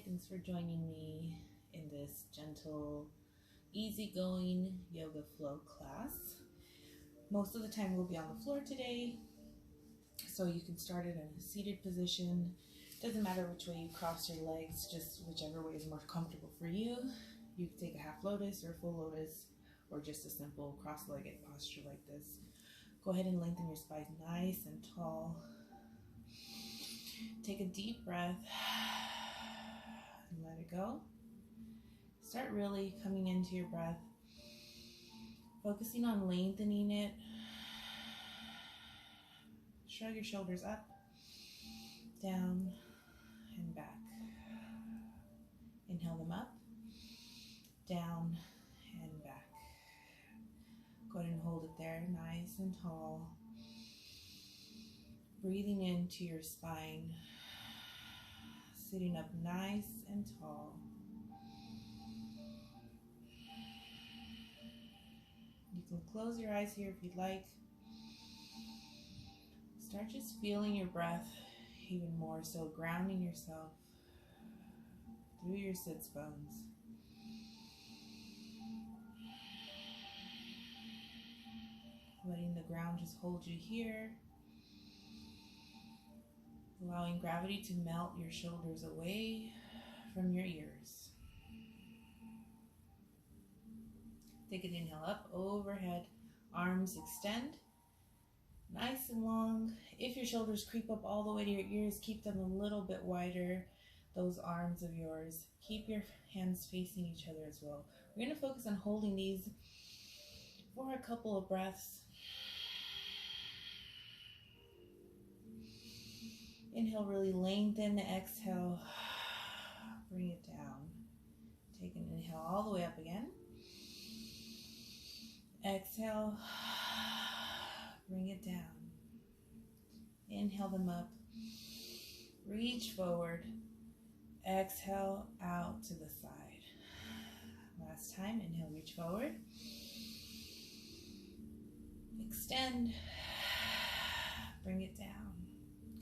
Hi, thanks for joining me in this gentle, easygoing yoga flow class. Most of the time we'll be on the floor today, so you can start it in a seated position. Doesn't matter which way you cross your legs, just whichever way is more comfortable for you. You can take a half lotus or full lotus, or just a simple cross-legged posture like this. Go ahead and lengthen your spine nice and tall. Take a deep breath and let it go. Start really coming into your breath, focusing on lengthening it. Shrug your shoulders up, down, and back. Inhale them up, down, and back. Go ahead and hold it there, nice and tall. Breathing into your spine, sitting up nice and tall. You can close your eyes here if you'd like. Start just feeling your breath even more, so grounding yourself through your sits bones. Letting the ground just hold you here. Allowing gravity to melt your shoulders away from your ears. Take an inhale up, overhead, arms extend, nice and long. If your shoulders creep up all the way to your ears, keep them a little bit wider, those arms of yours. Keep your hands facing each other as well. We're going to focus on holding these for a couple of breaths. Inhale, really lengthen. Exhale, bring it down. Take an inhale all the way up again. Exhale, bring it down. Inhale them up. Reach forward. Exhale, out to the side. Last time, inhale, reach forward. Extend. Bring it down.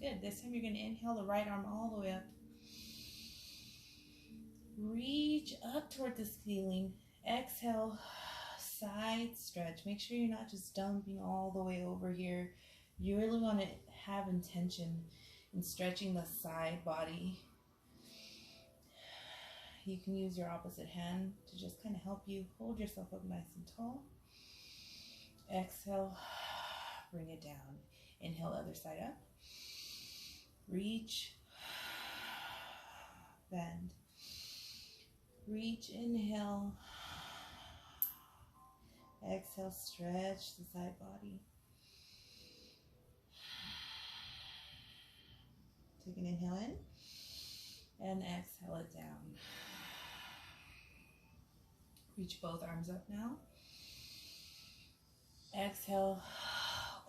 Good. This time you're going to inhale the right arm all the way up. Reach up toward the ceiling. Exhale, side stretch. Make sure you're not just dumping all the way over here. You really want to have intention in stretching the side body. You can use your opposite hand to just kind of help you hold yourself up nice and tall. Exhale, bring it down. Inhale, other side up. Reach, bend, reach, inhale, exhale, stretch the side body. Take an inhale in and exhale it down. Reach both arms up now. Exhale,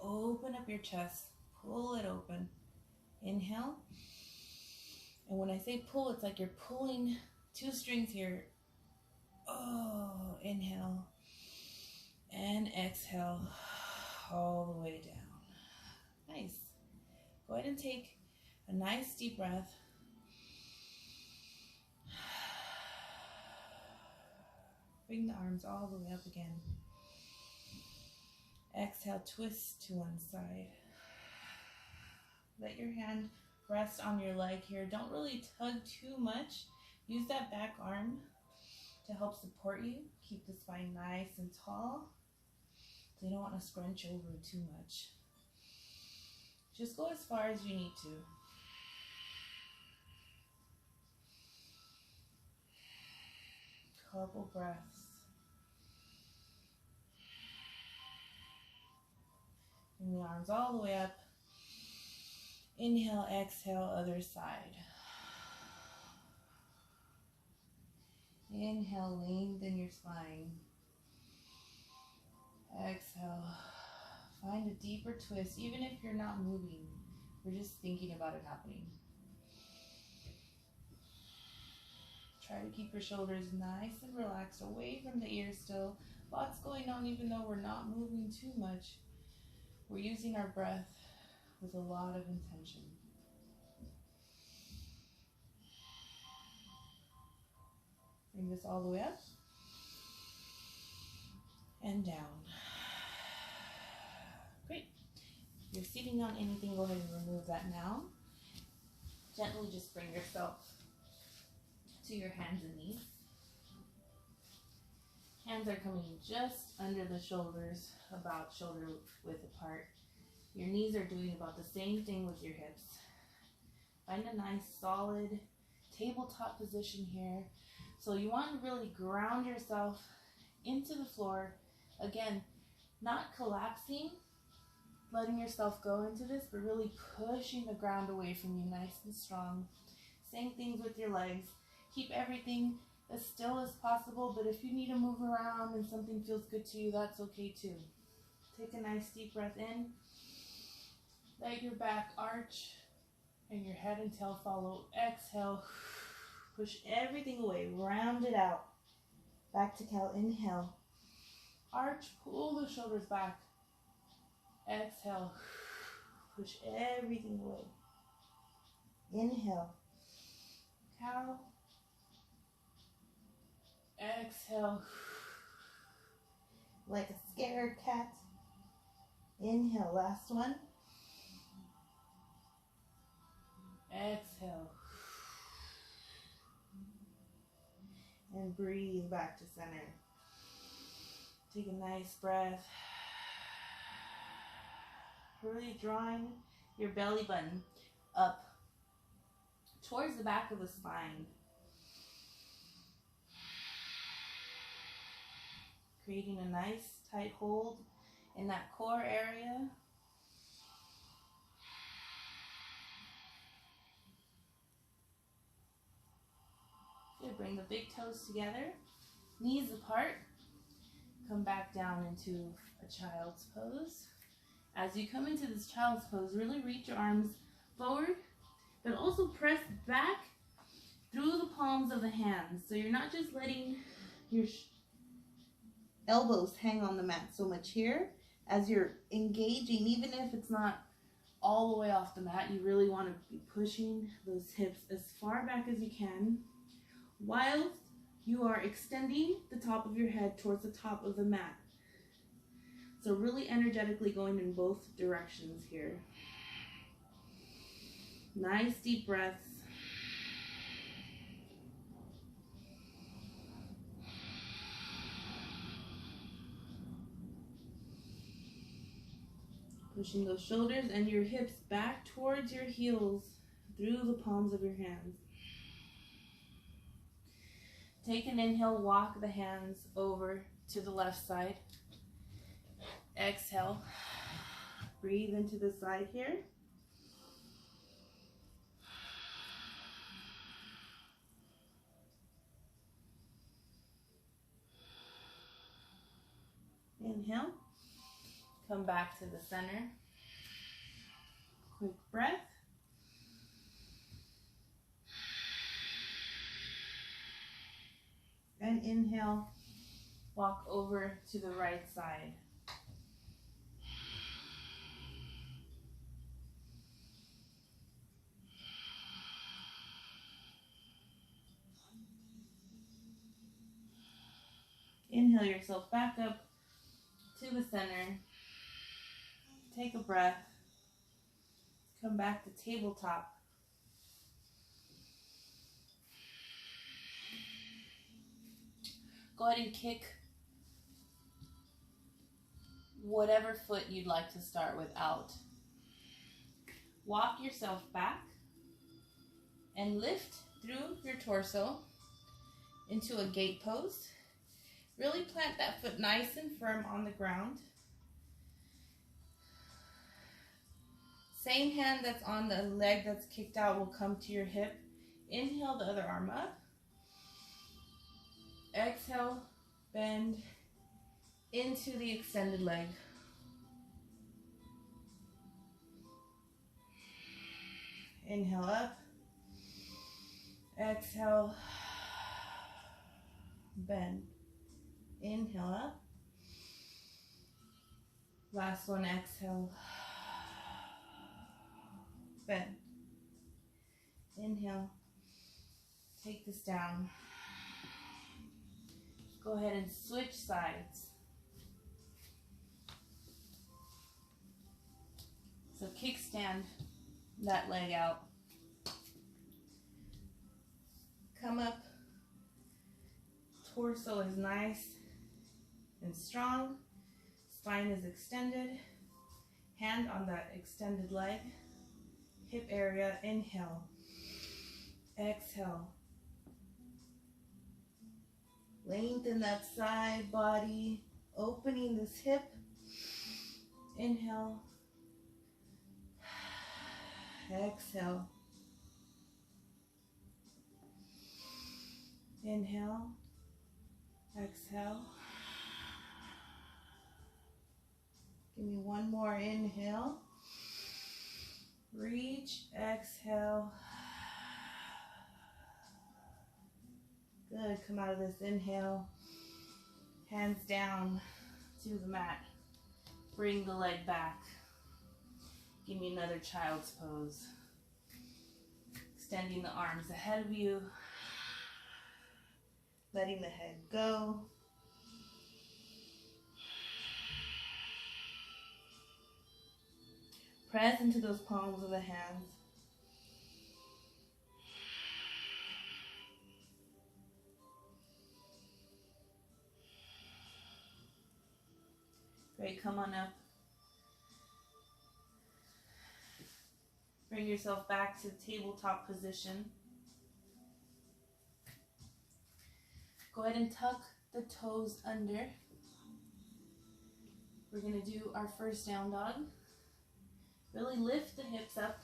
open up your chest, pull it open. Inhale, and when I say pull, it's like you're pulling two strings here. Oh, inhale, and exhale, all the way down. Nice. Go ahead and take a nice deep breath. Bring the arms all the way up again. Exhale, twist to one side. Let your hand rest on your leg here. Don't really tug too much. Use that back arm to help support you. Keep the spine nice and tall. So you don't want to scrunch over too much. Just go as far as you need to. Couple breaths. Bring the arms all the way up. Inhale, exhale, other side. Inhale, lengthen your spine. Exhale, find a deeper twist, even if you're not moving. We're just thinking about it happening. Try to keep your shoulders nice and relaxed, away from the ears still. Lots going on even though we're not moving too much. We're using our breath with a lot of intention. this all the way up and down. Great. If you're sitting on anything, go ahead and remove that now. Gently just bring yourself to your hands and knees. Hands are coming just under the shoulders, about shoulder width apart. Your knees are doing about the same thing with your hips. Find a nice solid tabletop position here. So you want to really ground yourself into the floor. Again, not collapsing, letting yourself go into this, but really pushing the ground away from you nice and strong. Same things with your legs. Keep everything as still as possible, but if you need to move around and something feels good to you, that's okay too. Take a nice deep breath in. Let your back arch and your head and tail follow. Exhale. Push everything away. Round it out. Back to cow. Inhale. Arch. Pull the shoulders back. Exhale. Push everything away. Inhale. Cow. Exhale. Like a scared cat. Inhale. Last one. Exhale. And breathe back to center. Take a nice breath. Really drawing your belly button up towards the back of the spine. Creating a nice tight hold in that core area. Good. Bring the big toes together, knees apart. Come back down into a child's pose. As you come into this child's pose, really reach your arms forward, but also press back through the palms of the hands. So you're not just letting your elbows hang on the mat so much here. As you're engaging, even if it's not all the way off the mat, you really want to be pushing those hips as far back as you can, while you are extending the top of your head towards the top of the mat. So really energetically going in both directions here. Nice deep breaths. Pushing those shoulders and your hips back towards your heels through the palms of your hands. Take an inhale, walk the hands over to the left side. Exhale, breathe into the side here. Inhale, come back to the center. Quick breath. And inhale, walk over to the right side. Inhale yourself back up to the center. Take a breath. Come back to tabletop. Go ahead and kick whatever foot you'd like to start with out. Walk yourself back and lift through your torso into a gate pose. Really plant that foot nice and firm on the ground. Same hand that's on the leg that's kicked out will come to your hip. Inhale the other arm up. Exhale, bend into the extended leg. Inhale up. Exhale, bend. Inhale up. Last one, exhale. Bend. Inhale. Take this down. Go ahead and switch sides. So kickstand that leg out. Come up. Torso is nice and strong. Spine is extended. Hand on that extended leg. Hip area. Inhale. Exhale. Lengthen that side body. Opening this hip. Inhale. Exhale. Inhale. Exhale. Give me one more inhale. Reach, exhale. Good, come out of this inhale. Hands down to the mat. Bring the leg back. Give me another child's pose. Extending the arms ahead of you. Letting the head go. Press into those palms of the hands. Great, come on up. Bring yourself back to tabletop position. Go ahead and tuck the toes under. We're going to do our first down dog. Really lift the hips up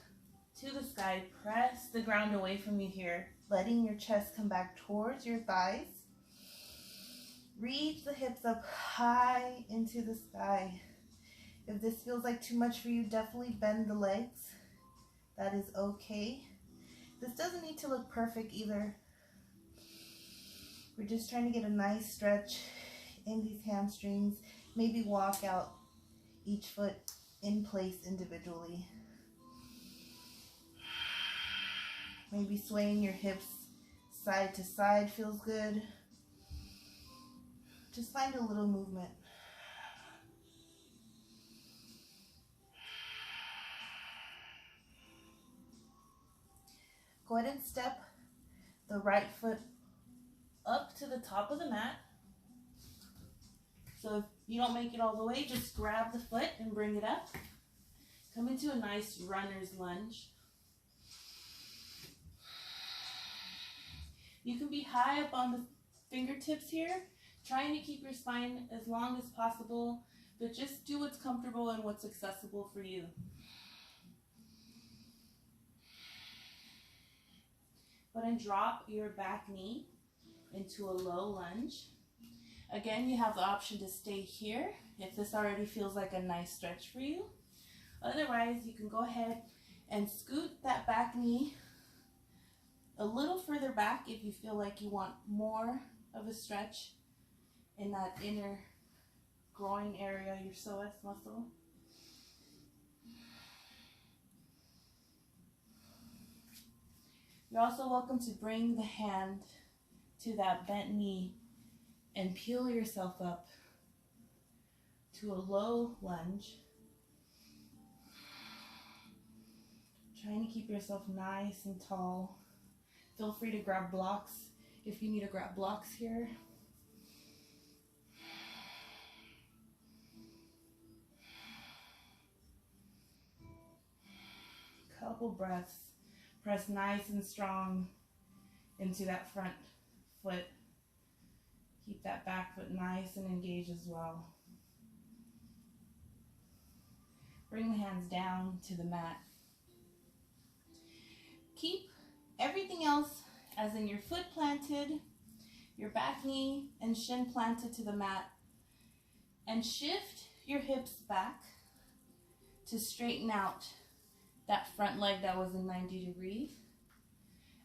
to the sky. Press the ground away from you here, letting your chest come back towards your thighs. Reach the hips up high into the sky. If this feels like too much for you, definitely bend the legs. That is okay. This doesn't need to look perfect either. We're just trying to get a nice stretch in these hamstrings. Maybe walk out each foot in place individually. Maybe swaying your hips side to side feels good. Just find a little movement. Go ahead and step the right foot up to the top of the mat. So if you don't make it all the way, just grab the foot and bring it up. Come into a nice runner's lunge. You can be high up on the fingertips here, trying to keep your spine as long as possible, but just do what's comfortable and what's accessible for you. Go ahead and drop your back knee into a low lunge. Again, you have the option to stay here if this already feels like a nice stretch for you. Otherwise, you can go ahead and scoot that back knee a little further back if you feel like you want more of a stretch in that inner groin area, your psoas muscle. You're also welcome to bring the hand to that bent knee and peel yourself up to a low lunge. Trying to keep yourself nice and tall. Feel free to grab blocks if you need to grab blocks here. Couple breaths. Press nice and strong into that front foot. Keep that back foot nice and engaged as well. Bring the hands down to the mat. Keep everything else as in your foot planted, your back knee and shin planted to the mat, and shift your hips back to straighten out that front leg that was in 90 degrees.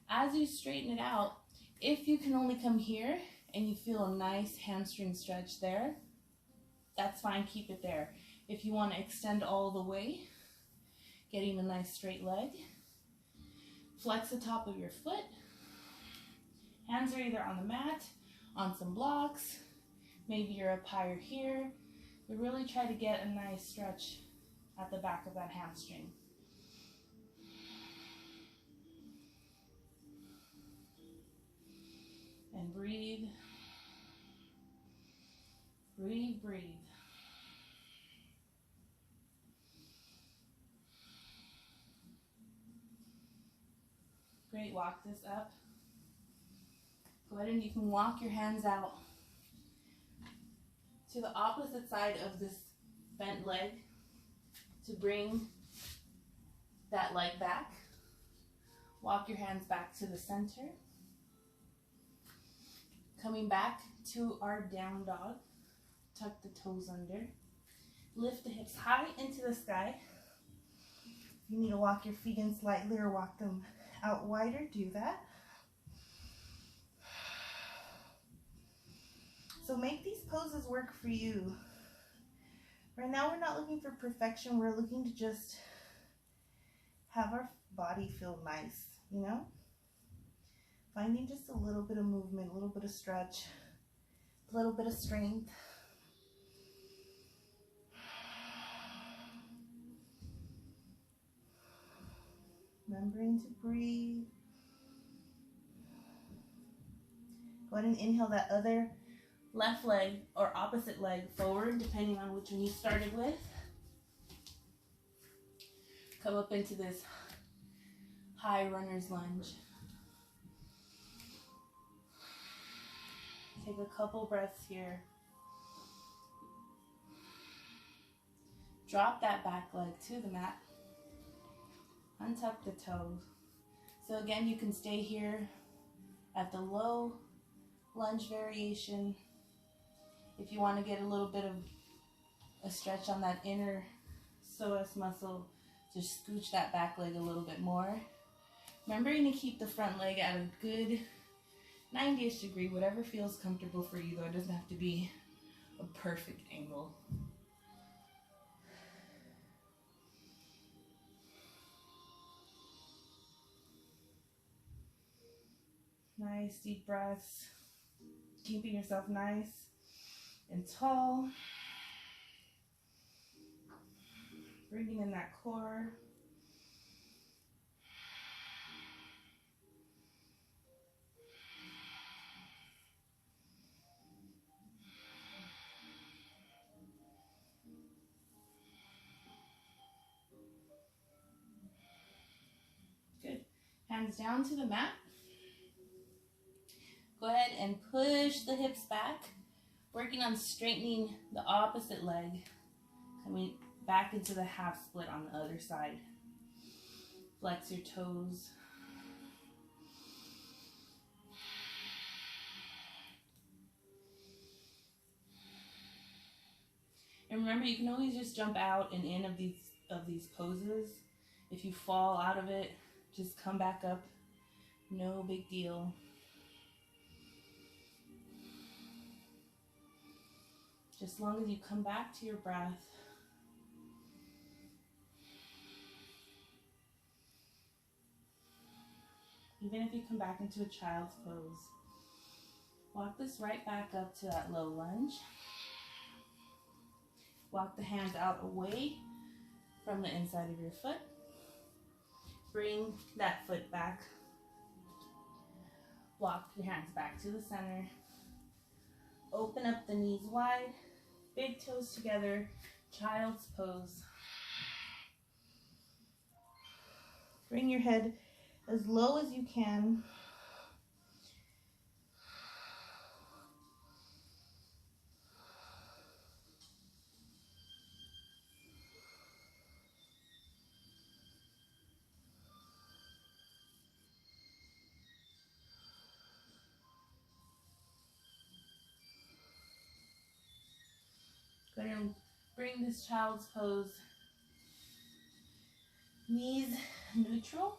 As you straighten it out, if you can only come here and you feel a nice hamstring stretch there, that's fine, keep it there. If you want to extend all the way, getting a nice straight leg, flex the top of your foot. Hands are either on the mat on some blocks. Maybe you're up higher here, but really try to get a nice stretch at the back of that hamstring. And breathe, breathe, breathe. Great, walk this up. Go ahead and you can walk your hands out to the opposite side of this bent leg to bring that leg back. Walk your hands back to the center. Coming back to our down dog. Tuck the toes under. Lift the hips high into the sky. If you need to walk your feet in slightly or walk them out wider, do that. So make these poses work for you. Right now we're not looking for perfection, we're looking to just have our body feel nice, you know? Finding just a little bit of movement, a little bit of stretch, a little bit of strength. Remembering to breathe. Go ahead and inhale that other left leg or opposite leg forward, depending on which one you started with. Come up into this high runner's lunge. Take a couple breaths here. Drop that back leg to the mat. Untuck the toes. So again, you can stay here at the low lunge variation. If you want to get a little bit of a stretch on that inner psoas muscle, just scooch that back leg a little bit more. Remembering to keep the front leg at a good 90-ish degree, whatever feels comfortable for you, though it doesn't have to be a perfect angle. Nice deep breaths, keeping yourself nice and tall. Bringing in that core. Good. Hands down to the mat. Go ahead and push the hips back, working on straightening the opposite leg, coming back into the half split on the other side. Flex your toes. And remember, you can always just jump out and in of these poses. If you fall out of it, just come back up. No big deal. Just as long as you come back to your breath. Even if you come back into a child's pose. Walk this right back up to that low lunge. Walk the hands out away from the inside of your foot. Bring that foot back. Walk your hands back to the center. Open up the knees wide. Big toes together. Child's pose. Bring your head as low as you can. Go ahead and bring this child's pose. Knees neutral,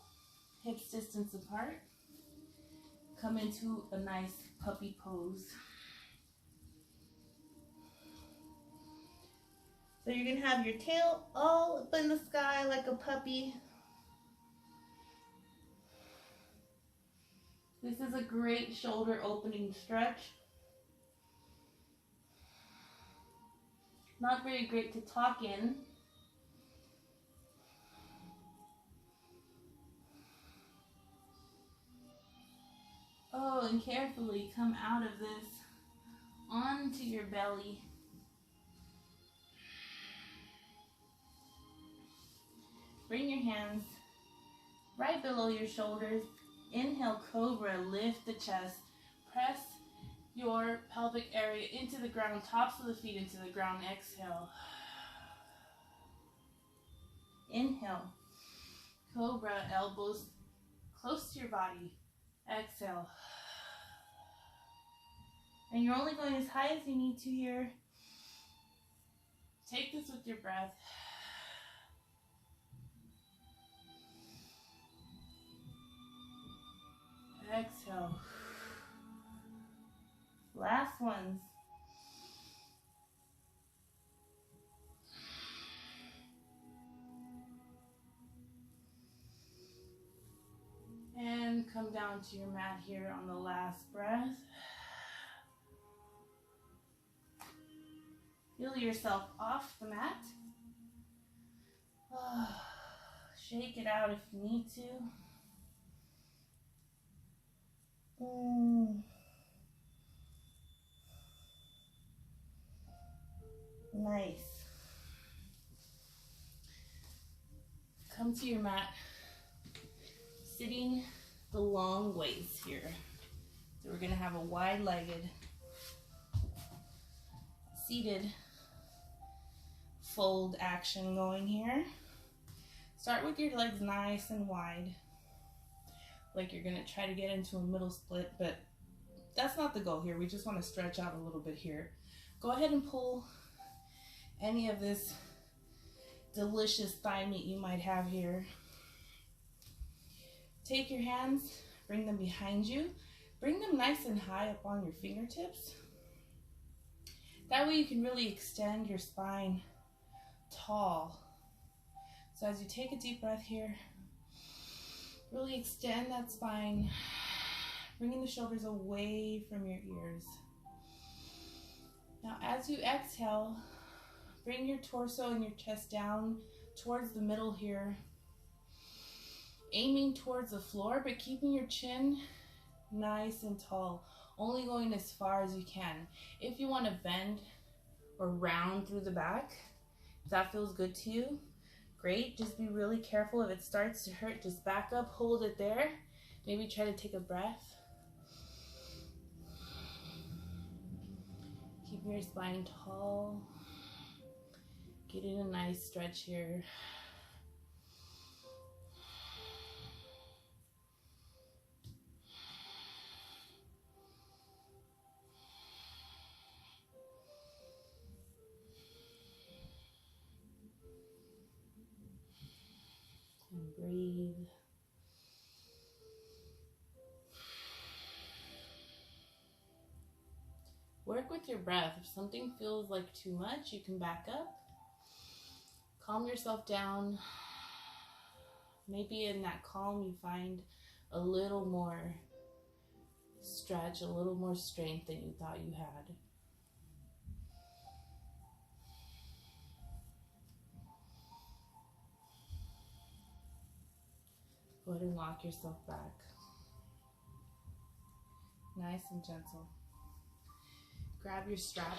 hips distance apart. Come into a nice puppy pose. So you're going to have your tail all up in the sky like a puppy. This is a great shoulder opening stretch. Not very great to talk in. Oh, and carefully come out of this onto your belly. Bring your hands right below your shoulders. Inhale, cobra, lift the chest. Press your pelvic area into the ground, tops of the feet into the ground. Exhale. Inhale, cobra, elbows close to your body. Exhale. And you're only going as high as you need to here. Take this with your breath. Exhale. Last ones. And come down to your mat here on the last breath. Feel yourself off the mat. Shake it out if you need to. Nice. Come to your mat, sitting the long ways here. So we're gonna have a wide-legged, seated fold action going here. Start with your legs nice and wide, like you're gonna try to get into a middle split, but that's not the goal here. We just want to stretch out a little bit here. Go ahead and pull any of this delicious thigh meat you might have here. Take your hands, bring them behind you. Bring them nice and high up on your fingertips. That way you can really extend your spine tall. So as you take a deep breath here, really extend that spine, bringing the shoulders away from your ears. Now as you exhale, bring your torso and your chest down towards the middle here, aiming towards the floor, but keeping your chin nice and tall, only going as far as you can. If you want to bend or round through the back, if that feels good to you, great. Just be really careful. If it starts to hurt, just back up, hold it there. Maybe try to take a breath. Keep your spine tall. Get in a nice stretch here. And breathe. Work with your breath. If something feels like too much, you can back up. Calm yourself down. Maybe in that calm you find a little more stretch, a little more strength than you thought you had. Go ahead and lock yourself back. Nice and gentle. Grab your strap.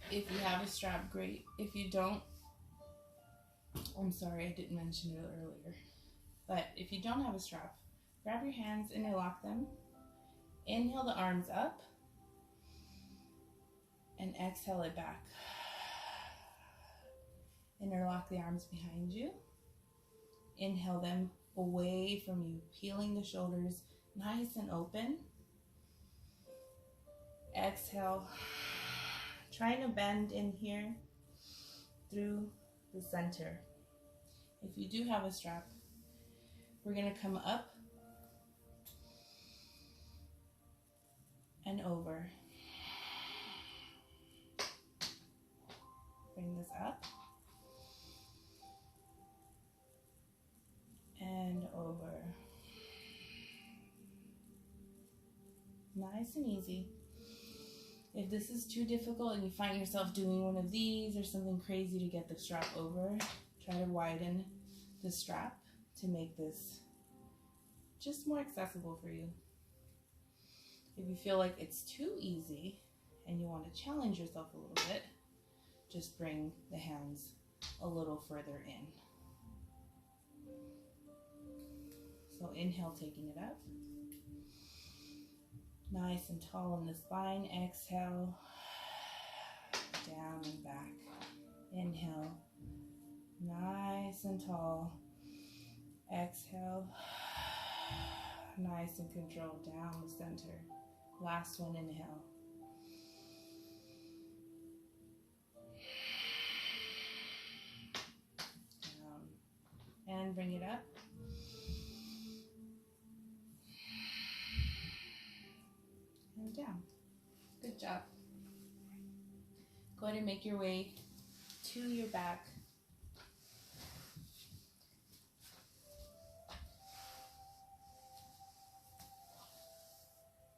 If you have a strap, great. If you don't, I'm sorry, I didn't mention it earlier. But if you don't have a strap, grab your hands, interlock them. Inhale the arms up. And exhale it back. Interlock the arms behind you. Inhale them away from you, peeling the shoulders nice and open. Exhale, trying to bend in here through the center. If you do have a strap, we're going to come up and over. Bring this up and over. Nice and easy. If this is too difficult and you find yourself doing one of these or something crazy to get the strap over, try to widen the strap to make this just more accessible for you. If you feel like it's too easy and you want to challenge yourself a little bit, just bring the hands a little further in. So inhale, taking it up. Nice and tall in the spine. Exhale, down and back. Inhale, nice and tall. Exhale, nice and controlled down the center. Last one, inhale. Down. And bring it up. And down. Good job. Go ahead and make your way to your back.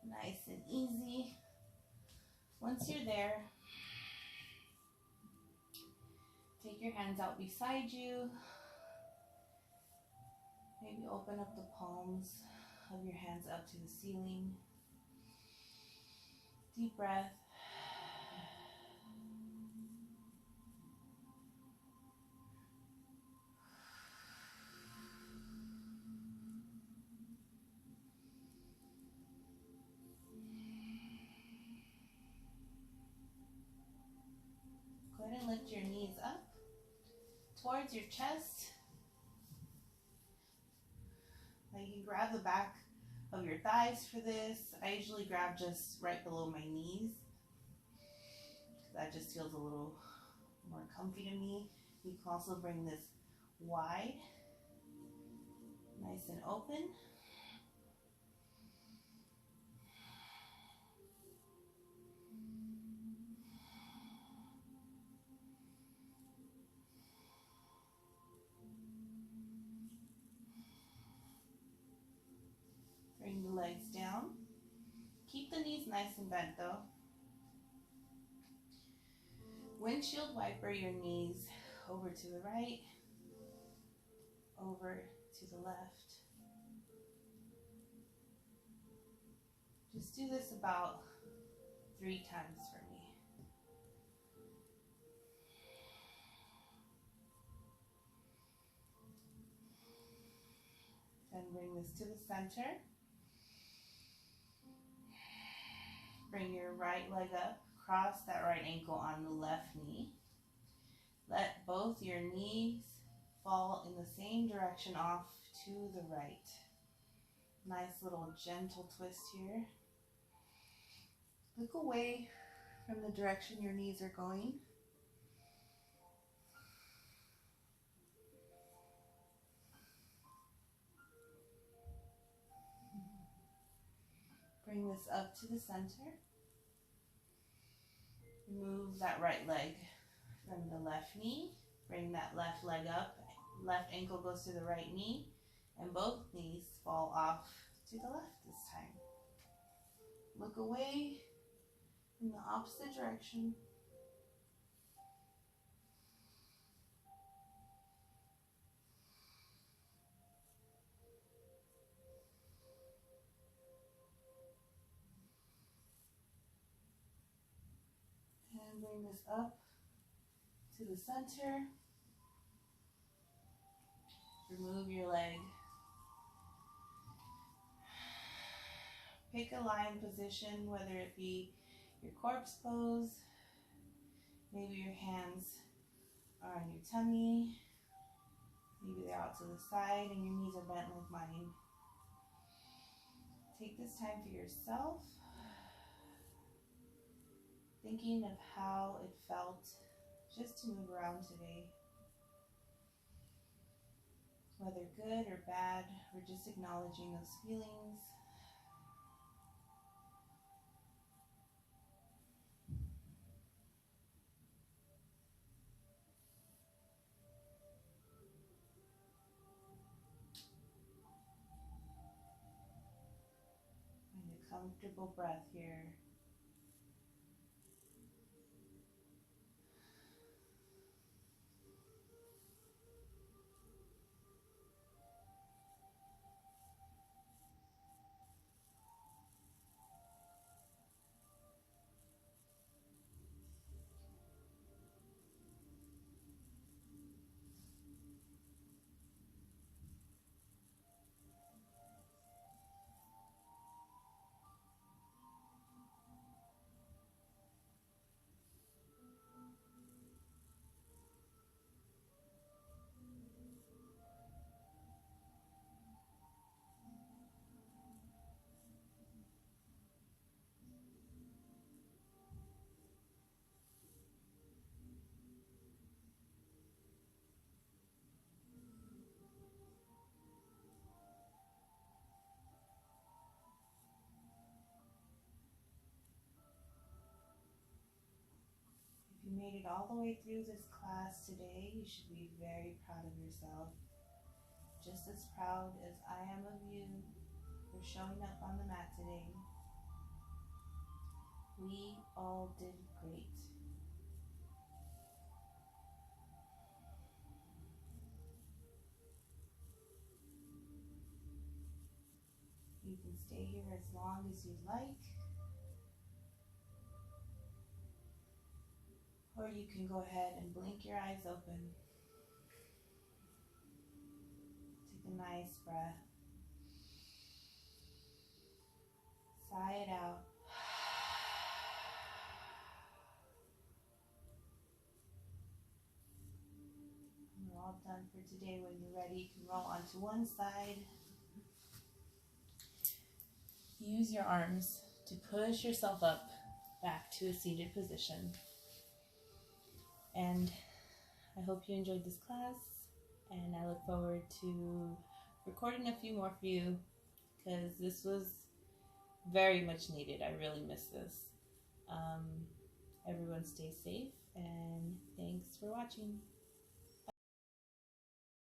Nice and easy. Once you're there, take your hands out beside you. Maybe open up the palms of your hands up to the ceiling. Deep breath. Go ahead and lift your knees up towards your chest. Now you can grab the back of your thighs for this. I usually grab just right below my knees. That just feels a little more comfy to me. You can also bring this wide, nice and open. Bring the legs down. Keep the knees nice and bent though. Windshield wiper your knees over to the right, over to the left. Just do this about 3 times for me. Then bring this to the center. Bring your right leg up, cross that right ankle on the left knee. Let both your knees fall in the same direction off to the right. Nice little gentle twist here. Look away from the direction your knees are going. Bring this up to the center. Move that right leg from the left knee. Bring that left leg up. Left ankle goes to the right knee. And both knees fall off to the left this time. Look away in the opposite direction. And bring this up to the center. Remove your leg. Pick a lying position, whether it be your corpse pose, maybe your hands are on your tummy, maybe they're out to the side and your knees are bent like mine. Take this time for yourself, thinking of how it felt just to move around today. Whether good or bad, we're just acknowledging those feelings. Find a comfortable breath here. made it all the way through this class today, you should be very proud of yourself. Just as proud as I am of you for showing up on the mat today. We all did great. You can stay here as long as you like, or you can go ahead and blink your eyes open. Take a nice breath. Sigh it out. And we're all done for today. When you're ready, you can roll onto one side. Use your arms to push yourself up back to a seated position. And I hope you enjoyed this class, and I look forward to recording a few more for you, because this was very much needed. I really miss this. Everyone stay safe, and thanks for watching.